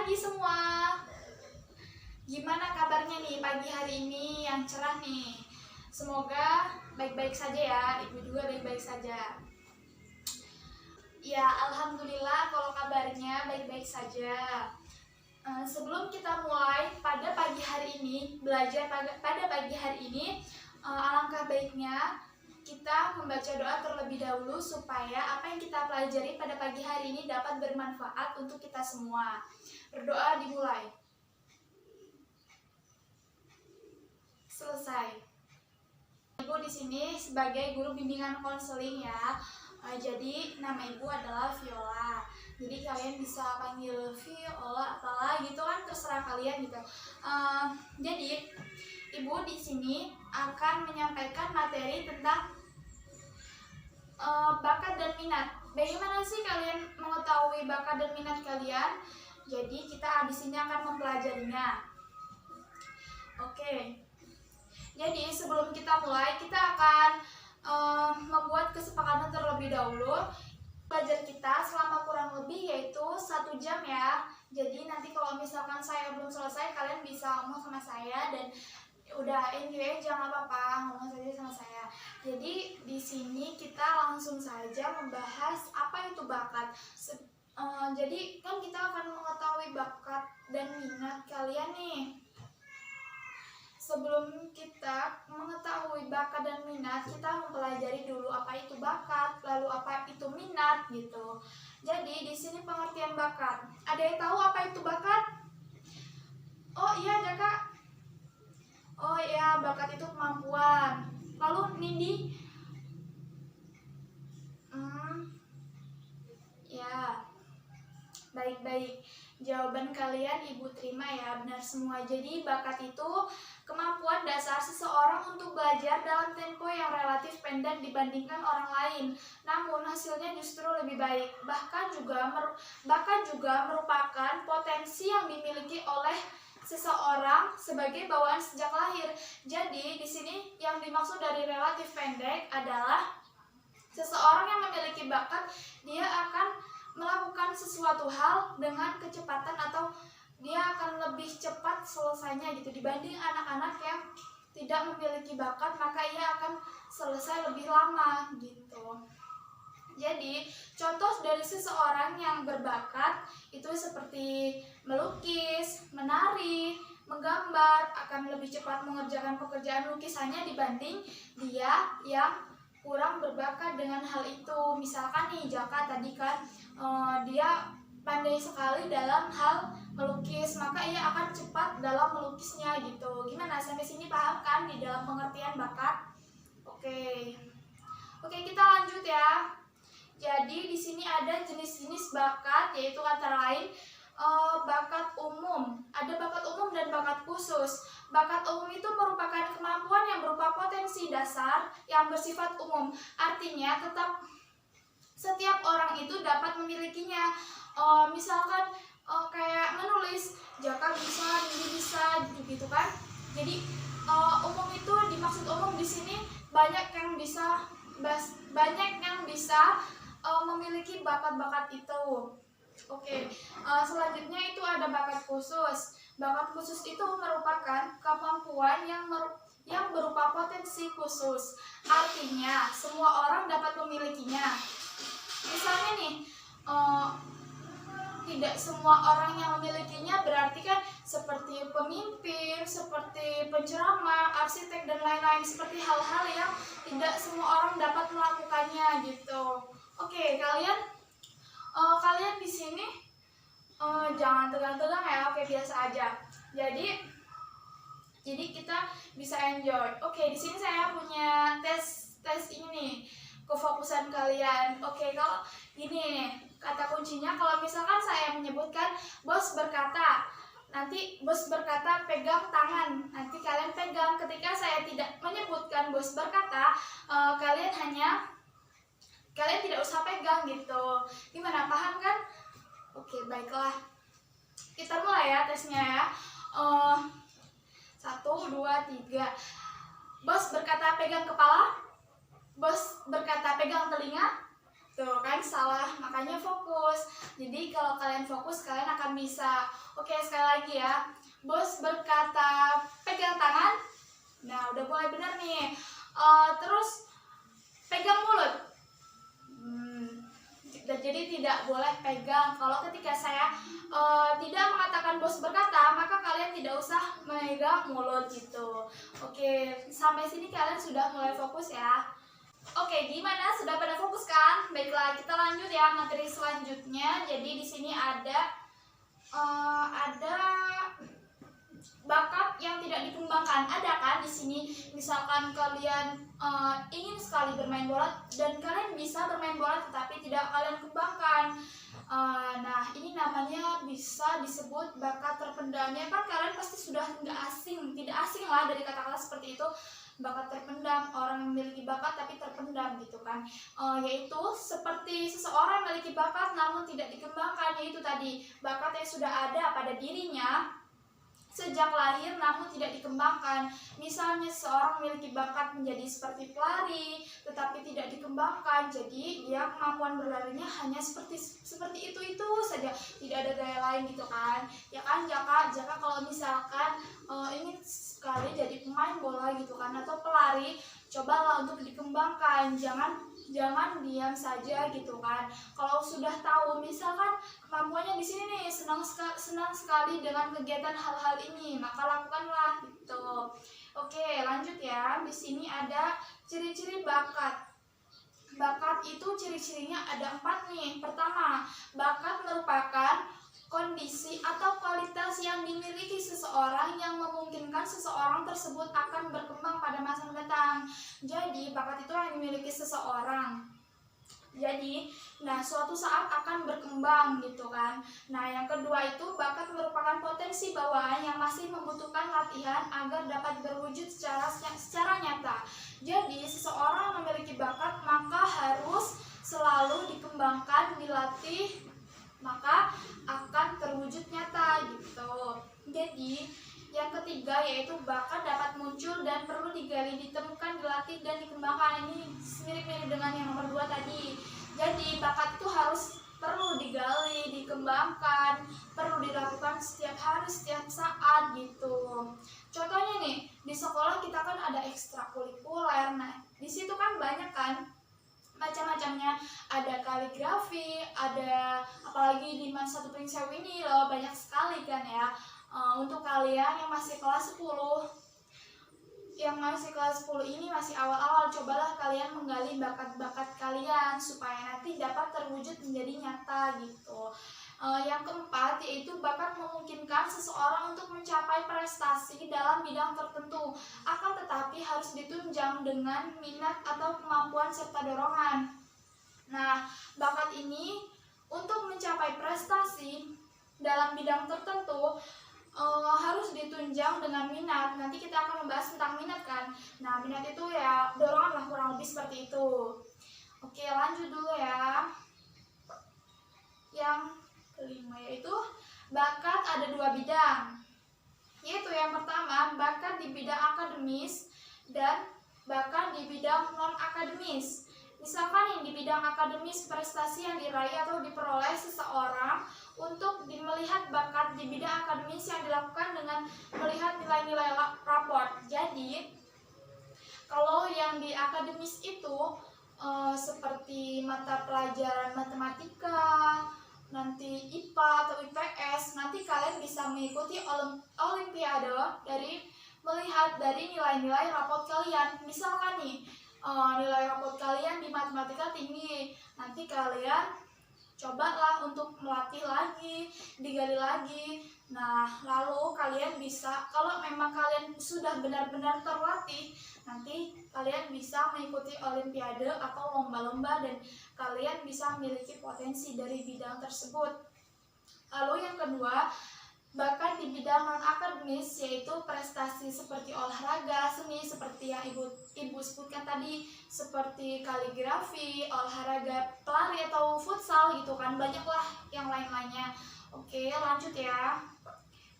pagi semua. Gimana kabarnya nih pagi hari ini yang cerah nih? Semoga baik-baik saja ya, Ibu juga baik-baik saja. Ya, alhamdulillah kalau kabarnya baik-baik saja. Sebelum kita mulai pada pagi hari ini, belajar pada pagi hari ini, alangkah baiknya kita membaca doa terlebih dahulu supaya apa yang kita pelajari pada pagi hari ini dapat bermanfaat untuk kita semua. Berdoa dimulai. Selesai. Ibu di sini sebagai guru bimbingan konseling ya. Jadi nama ibu adalah Viola. Jadi kalian bisa panggil Viola apalah gitu kan, terserah kalian gitu. Jadi ibu di sini akan menyampaikan materi tentang bakat dan minat. Bagaimana sih kalian mengetahui bakat dan minat kalian? Jadi kita di sini akan mempelajarinya. Oke. Jadi sebelum kita mulai, kita akan membuat kesepakatan terlebih dahulu. Belajar kita selama kurang lebih yaitu 1 jam ya. Jadi nanti kalau misalkan saya belum selesai, kalian bisa ngomong sama saya dan udah anyway jangan apa-apa, ngomong saja sama saya. Jadi di sini kita langsung saja membahas apa itu bakat. Jadi kan kita akan mengetahui bakat dan minat kalian nih. Sebelum kita mengetahui bakat dan minat, kita mempelajari dulu apa itu bakat, lalu apa itu minat gitu. Jadi di sini pengertian bakat. Ada yang tahu apa itu bakat? Oh iya ada Kak. Oh iya, bakat itu kemampuan. Lalu Nindi? Ya. Baik-baik, jawaban kalian Ibu terima ya, benar semua. Jadi bakat itu kemampuan dasar seseorang untuk belajar dalam tempo yang relatif pendek dibandingkan orang lain, namun hasilnya justru lebih baik. Bahkan juga merupakan potensi yang dimiliki oleh seseorang sebagai bawaan sejak lahir. Jadi di sini yang dimaksud dari relatif pendek adalah seseorang yang memiliki bakat, dia akan melakukan sesuatu hal dengan kecepatan atau dia akan lebih cepat selesainya gitu dibanding anak-anak yang tidak memiliki bakat, maka ia akan selesai lebih lama gitu. Jadi contoh dari seseorang yang berbakat itu seperti melukis, menari, menggambar akan lebih cepat mengerjakan pekerjaan lukisannya dibanding dia yang kurang berbakat dengan hal itu. Misalkan nih Jaka tadi kan dia pandai sekali dalam hal melukis, maka ia akan cepat dalam melukisnya gitu. Gimana, sampai sini paham kan di dalam pengertian bakat? Oke, kita lanjut ya. Jadi di sini ada jenis-jenis bakat, yaitu antara lain bakat umum. Ada bakat umum dan bakat khusus. Bakat umum itu merupakan kemampuan yang berupa potensi dasar yang bersifat umum. Artinya setiap orang itu dapat memilikinya. Misalkan kayak menulis, Jaka bisa, Nindi bisa, gitu kan. Jadi umum itu dimaksud umum di sini banyak yang bisa memiliki bakat-bakat itu. Oke, selanjutnya itu ada bakat khusus. Bakat khusus itu merupakan kemampuan yang berupa potensi khusus. Artinya semua orang dapat memilikinya. Misalnya nih, tidak semua orang yang memilikinya, berarti kan seperti pemimpin, seperti penceramah, arsitek dan lain-lain, seperti hal-hal yang tidak semua orang dapat melakukannya gitu. Oke, kalian di sini jangan tegang-tegang ya. Oke, biasa aja. Jadi kita bisa enjoy. Oke, di sini saya punya tes ini nih, kefokusan kalian. Oke, kalau gini nih, kata kuncinya kalau misalkan saya menyebutkan bos berkata, nanti bos berkata pegang tangan, nanti kalian pegang. Ketika saya tidak menyebutkan bos berkata, kalian tidak usah pegang gitu. Gimana, paham kan? Oke, baiklah. Kita mulai ya tesnya ya. 1, 2, 3. Bos berkata pegang kepala. Bos berkata pegang telinga. Tuh kan salah, makanya fokus. Jadi kalau kalian fokus, kalian akan bisa Oke, sekali lagi ya. Bos berkata pegang tangan. Nah, udah mulai benar nih. Terus pegang mulut. Jadi tidak boleh pegang. Kalau ketika saya tidak mengatakan bos berkata, maka kalian tidak usah memegang mulut gitu. Oke, sampai sini kalian sudah mulai fokus ya. Oke, gimana? Sudah pada fokus kan? Baiklah, kita lanjut ya materi selanjutnya. Jadi di sini ada bakat yang tidak dikembangkan. Ada kan di sini? Misalkan kalian ingin sekali bermain bola dan kalian bisa bermain bola tetapi tidak kalian kembangkan. Nah, ini namanya bisa disebut bakat terpendam. Ya kan kalian pasti sudah tidak asing lah dari kata-kata seperti itu. Bakat terpendam, orang yang memiliki bakat tapi terpendam gitu kan. Yaitu seperti seseorang memiliki bakat namun tidak dikembangkan, yaitu tadi bakat yang sudah ada pada dirinya sejak lahir namun tidak dikembangkan. Misalnya seorang memiliki bakat menjadi seperti pelari tetapi tidak dikembangkan, jadi dia kemampuan berlarinya hanya seperti itu saja, tidak ada gaya lain gitu kan. Ya kan Jaka kalau misalkan ingin sekali jadi pemain bola gitu kan atau pelari, cobalah untuk dikembangkan, jangan diam saja gitu kan. Kalau sudah tahu misalkan kemampuannya di sini nih, senang sekali dengan kegiatan hal-hal ini, maka lakukanlah gitu. Oke, lanjut ya. Di sini ada ciri-ciri bakat. Bakat itu ciri-cirinya ada 4 nih. Pertama, bakat merupakan kondisi atau kualitas yang dimiliki seseorang yang memungkinkan seseorang tersebut akan berkembang pada masa mendatang. Jadi, bakat itu yang dimiliki seseorang. Jadi, nah suatu saat akan berkembang gitu kan. Nah, yang kedua itu bakat merupakan potensi bawaan yang masih membutuhkan latihan agar dapat berwujud secara nyata. Jadi, seseorang memiliki bakat maka harus selalu dikembangkan, dilatih, maka akan terwujud nyata gitu. Jadi, yang ketiga yaitu bakat dapat muncul dan perlu digali, ditemukan, dilatih, dan dikembangkan. Ini mirip-mirip dengan yang nomor 2 tadi. Jadi bakat itu perlu digali, dikembangkan, perlu dilakukan setiap hari, setiap saat gitu. Contohnya nih, di sekolah kita kan ada ekstrakurikuler. Nah, di situ kan banyak kan macam-macamnya, ada kaligrafi, ada apalagi di Satu Pringsewu ini loh, banyak sekali kan ya. Untuk kalian yang masih kelas 10 ini masih awal-awal, cobalah kalian menggali bakat-bakat kalian supaya nanti dapat terwujud menjadi nyata gitu. Yang keempat yaitu bakat memungkinkan seseorang untuk mencapai prestasi dalam bidang tertentu, akan tetapi harus ditunjang dengan minat atau kemampuan serta dorongan. Nah, bakat ini untuk mencapai prestasi dalam bidang tertentu harus ditunjang dengan minat. Nanti kita akan membahas tentang minat kan. Nah, minat itu ya dorongan lah, kurang lebih seperti itu. Oke, lanjut dulu ya. Yang kelima yaitu bakat ada 2 bidang. Yaitu yang pertama bakat di bidang akademis dan bakat di bidang non akademis. Misalkan yang di bidang akademis, prestasi yang diraih atau diperoleh seseorang untuk melihat bakat di bidang akademis yang dilakukan dengan melihat nilai-nilai raport. Jadi, kalau yang di akademis itu seperti mata pelajaran matematika, nanti IPA atau IPS, nanti kalian bisa mengikuti olimpiade dari melihat dari nilai-nilai raport kalian. Misalkan nih, nilai raport kalian di matematika tinggi, nanti kalian cobalah untuk melatih lagi, digali lagi. Nah, lalu kalian bisa, kalau memang kalian sudah benar-benar terlatih, nanti kalian bisa mengikuti olimpiade atau lomba-lomba dan kalian bisa memiliki potensi dari bidang tersebut. Lalu yang kedua, bakat di bidang non-akademis yaitu prestasi seperti olahraga, seni seperti yang ibu sebutkan tadi, seperti kaligrafi, olahraga pelari atau futsal gitu kan, banyaklah yang lain-lainnya. Oke, lanjut ya.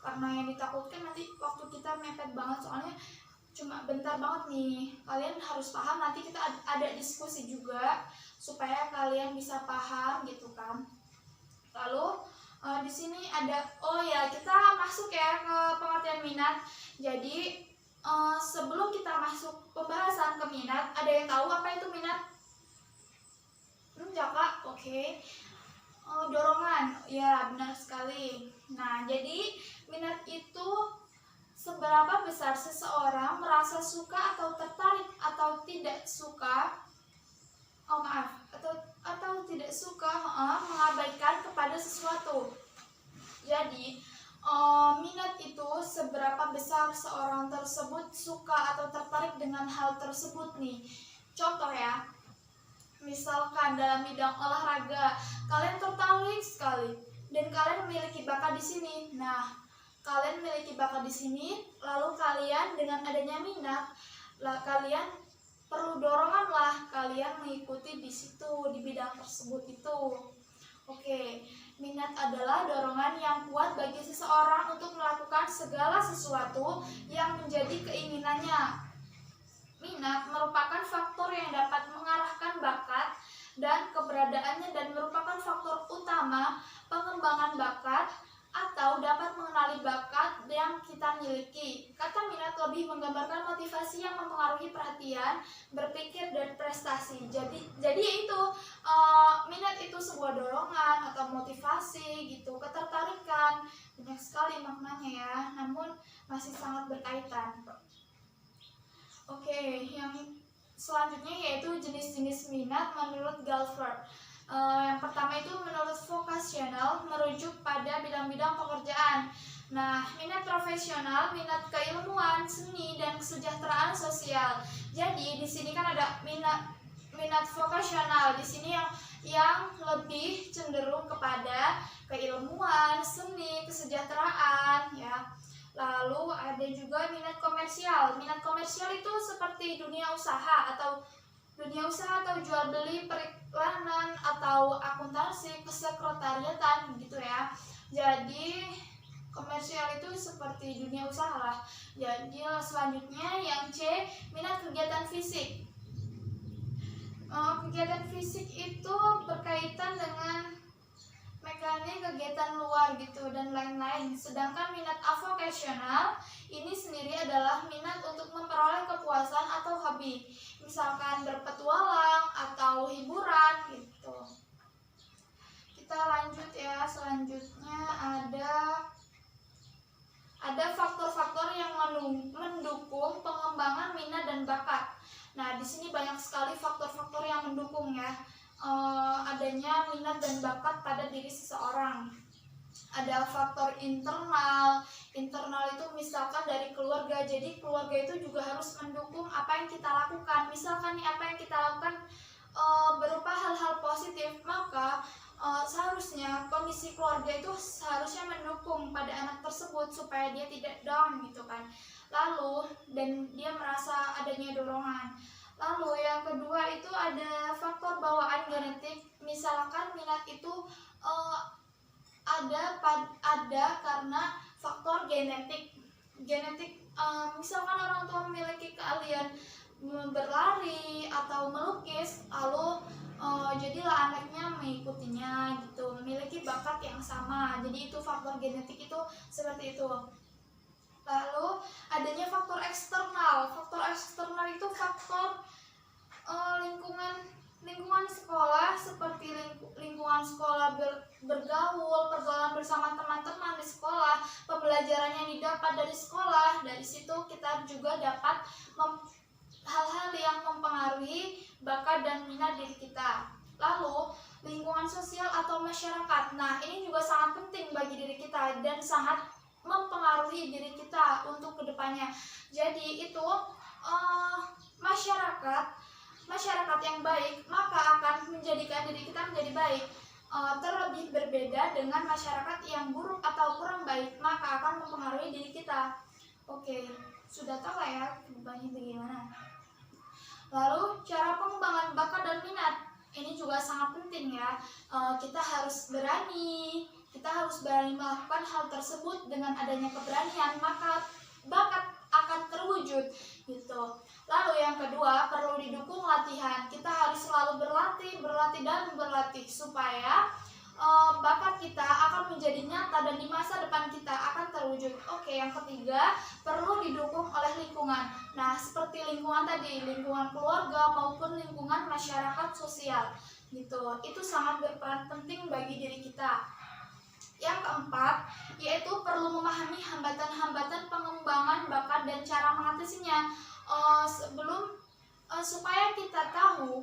Karena yang ditakutkan nanti waktu kita mepet banget, soalnya cuma bentar banget nih. Kalian harus paham, nanti kita ada diskusi juga supaya kalian bisa paham gitu kan. Lalu Di sini ada, oh ya, kita masuk ya ke pengertian minat. Jadi sebelum kita masuk pembahasan ke minat, ada yang tahu apa itu minat? Jaka, oke. Dorongan, ya benar sekali. Nah, jadi minat itu seberapa besar seseorang merasa suka atau tertarik atau tidak suka, atau tidak suka mengabaikan kepada sesuatu. Jadi minat itu seberapa besar seorang tersebut suka atau tertarik dengan hal tersebut nih. Contoh ya, misalkan dalam bidang olahraga kalian tertarik sekali dan kalian memiliki bakat di sini. Nah, kalian memiliki bakat di sini, lalu kalian dengan adanya minat, kalian perlu dorongan lah kalian mengikuti di situ, di bidang tersebut itu. Oke, minat adalah dorongan yang kuat bagi seseorang untuk melakukan segala sesuatu yang menjadi keinginannya. Minat merupakan faktor yang dapat mengarahkan bakat dan keberadaannya dan merupakan faktor utama pengembangan bakat atau dapat mengenali bakat yang kita miliki. Kata minat lebih menggambarkan motivasi yang mempengaruhi perhatian, berpikir, dan prestasi. Jadi itu minat itu sebuah dorongan atau motivasi gitu, ketertarikan, banyak sekali maknanya ya, namun masih sangat berkaitan. Oke, yang selanjutnya yaitu jenis-jenis minat menurut Galford. Yang pertama itu menurut vokasional, merujuk pada bidang-bidang pekerjaan. Nah, minat profesional, minat keilmuan, seni, dan kesejahteraan sosial. Jadi di sini kan ada minat vokasional. Di sini yang lebih cenderung kepada keilmuan, seni, kesejahteraan, ya. Lalu ada juga minat komersial. Minat komersial itu seperti dunia usaha atau jual beli, periklanan, atau akuntansi, kesekretariatan gitu ya. Jadi komersial itu seperti dunia usaha lah. Jadi selanjutnya yang C, minat kegiatan fisik. Kegiatan fisik itu berkaitan dengan mekanik, kegiatan luar gitu dan lain-lain. Sedangkan minat avokasional ini sendiri adalah minat untuk memperoleh kepuasan atau hobi, misalkan berpetualang atau hiburan gitu. Kita lanjut ya, selanjutnya ada faktor-faktor yang mendukung pengembangan minat dan bakat. Nah, di sini banyak sekali faktor-faktor yang mendukung ya adanya minat dan bakat pada diri seseorang. Ada faktor internal itu misalkan dari keluarga. Jadi keluarga itu juga harus mendukung apa yang kita lakukan. Misalkan nih apa yang kita lakukan berupa hal-hal positif, maka seharusnya kondisi keluarga itu seharusnya mendukung pada anak tersebut supaya dia tidak down gitu kan. Lalu dan dia merasa adanya dorongan. Lalu yang kedua itu ada faktor bawaan genetik. Misalkan minat itu ada karena faktor genetik. Misalkan orang tua memiliki keahlian berlari atau melukis, lalu jadilah anaknya mengikutinya gitu, memiliki bakat yang sama. Jadi itu faktor genetik itu seperti itu. Lalu adanya faktor eksternal. Faktor eksternal itu faktor lingkungan sekolah, seperti lingkungan sekolah bergaul, pergaulan bersama teman-teman di sekolah, pembelajaran yang didapat dari sekolah. Dari situ kita juga dapat hal-hal yang mempengaruhi bakat dan minat diri kita. Lalu lingkungan sosial atau masyarakat. Nah, ini juga sangat penting bagi diri kita dan sangat mempengaruhi diri kita untuk kedepannya. Jadi itu masyarakat yang baik maka akan menjadikan diri kita menjadi baik. Terlebih berbeda dengan masyarakat yang buruk atau kurang baik, maka akan mempengaruhi diri kita. Oke, sudah tahu lah ya kedepannya bagaimana. Lalu cara pengembangan bakat dan minat ini juga sangat penting ya. Kita harus berani melakukan hal tersebut. Dengan adanya keberanian maka bakat akan terwujud gitu. Lalu yang kedua, perlu didukung latihan. Kita harus selalu berlatih supaya bakat kita akan menjadi nyata dan di masa depan kita akan terwujud. Oke, yang ketiga, perlu didukung oleh lingkungan. Nah, seperti lingkungan tadi, lingkungan keluarga maupun lingkungan masyarakat sosial gitu. Itu sangat berperan penting bagi diri kita. Yang keempat, yaitu perlu memahami hambatan-hambatan pengembangan bakat dan cara mengatasinya. Supaya kita tahu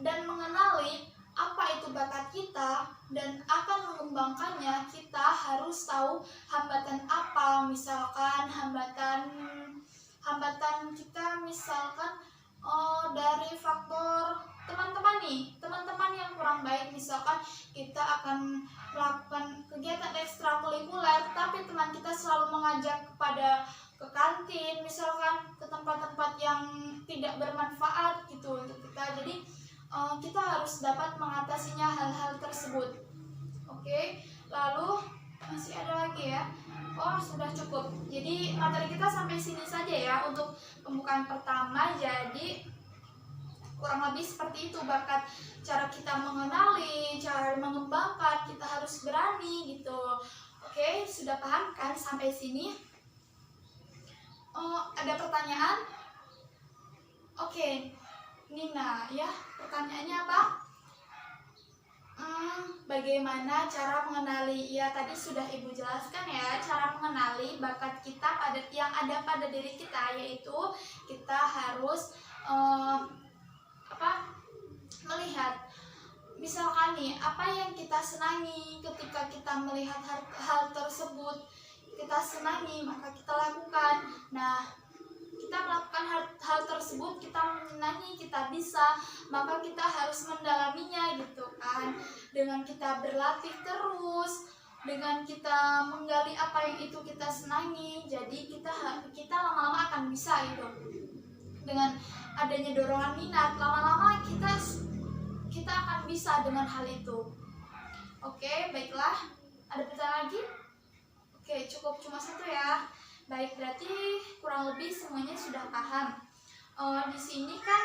dan mengenali apa itu bakat kita dan akan mengembangkannya, kita harus tahu hambatan apa. Misalkan hambatan kita misalkan dari faktor teman-teman yang kurang baik. Misalkan kita akan melakukan kegiatan ekstrakurikuler tapi teman kita selalu mengajak ke kantin, misalkan ke tempat-tempat yang tidak bermanfaat gitu untuk kita. Jadi kita harus dapat mengatasinya hal-hal tersebut. Oke, lalu masih ada lagi ya. Oh, sudah cukup. Jadi materi kita sampai sini saja ya untuk pembukaan pertama. Jadi kurang lebih seperti itu bakat, cara kita mengenali, cara mengembangkan, kita harus berani gitu. Oke, sudah paham kan sampai sini? Ada pertanyaan? Oke, Nina ya, pertanyaannya apa? Bagaimana cara mengenali? Ya, tadi sudah Ibu jelaskan ya, cara mengenali bakat kita yang ada pada diri kita, yaitu kita harus melihat, misalkan nih, apa yang kita senangi. Ketika kita melihat hal tersebut kita senangi, maka kita lakukan. Nah, kita melakukan hal tersebut, kita menyenangi, kita bisa, maka kita harus mendalaminya gitu kan. Dengan kita berlatih terus, dengan kita menggali apa yang itu kita senangi, jadi kita lama-lama akan bisa gitu. Dengan adanya dorongan minat, lama-lama kita akan bisa dengan hal itu. Oke, baiklah. Ada pertanyaan lagi? Oke, cukup cuma satu ya. Baik, berarti kurang lebih semuanya sudah paham. Di sini kan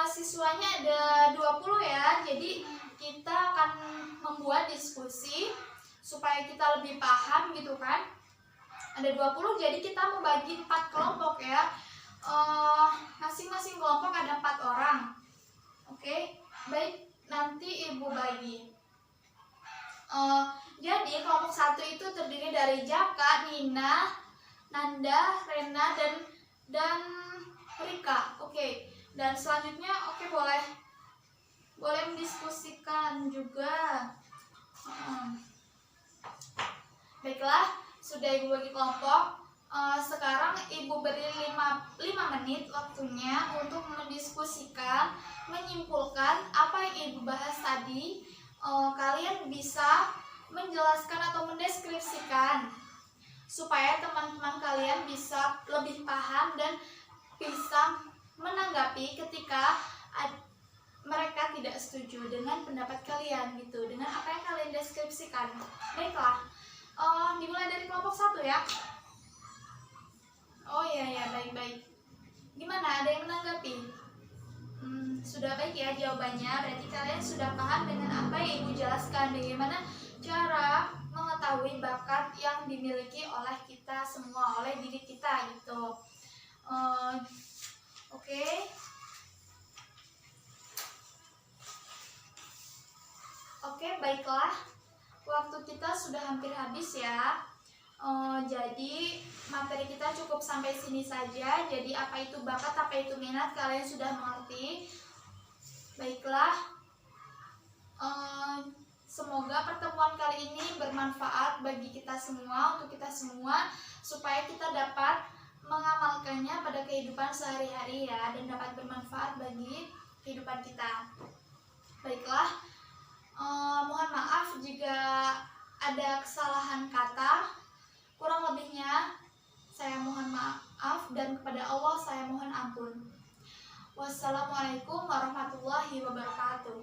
siswanya ada 20 ya. Jadi kita akan membuat diskusi supaya kita lebih paham gitu kan. Ada 20, jadi kita membagi 4 kelompok ya. Masing-masing kelompok ada 4 orang. Oke, baik, nanti Ibu bagi. Jadi kelompok 1 itu terdiri dari Jaka, Nina, Nanda, Rena, dan Rika. Oke, dan selanjutnya boleh mendiskusikan juga. Baiklah, sudah Ibu bagi kelompok. Sekarang Ibu beri 5 menit waktunya untuk mendiskusikan, menyimpulkan apa yang Ibu bahas tadi. Kalian bisa menjelaskan atau mendeskripsikan supaya teman-teman kalian bisa lebih paham dan bisa menanggapi ketika mereka tidak setuju dengan pendapat kalian gitu, dengan apa yang kalian deskripsikan. Baiklah, dimulai dari kelompok 1 ya. Oh ya, baik. Gimana, ada yang menanggapi? Sudah baik ya jawabannya. Berarti kalian sudah paham dengan apa yang Ibu jelaskan, bagaimana cara mengetahui bakat yang dimiliki oleh kita semua, oleh diri kita gitu. Oke. Oke, baiklah. Waktu kita sudah hampir habis ya. Jadi materi kita cukup sampai sini saja. Jadi apa itu bakat, apa itu minat, kalian sudah mengerti. Baiklah, semoga pertemuan kali ini bermanfaat bagi kita semua, untuk kita semua, supaya kita dapat mengamalkannya pada kehidupan sehari-hari ya, dan dapat bermanfaat bagi kehidupan kita. Baiklah, mohon maaf jika ada kesalahan kata. Kurang lebihnya saya mohon maaf, dan kepada Allah saya mohon ampun. Wassalamualaikum warahmatullahi wabarakatuh.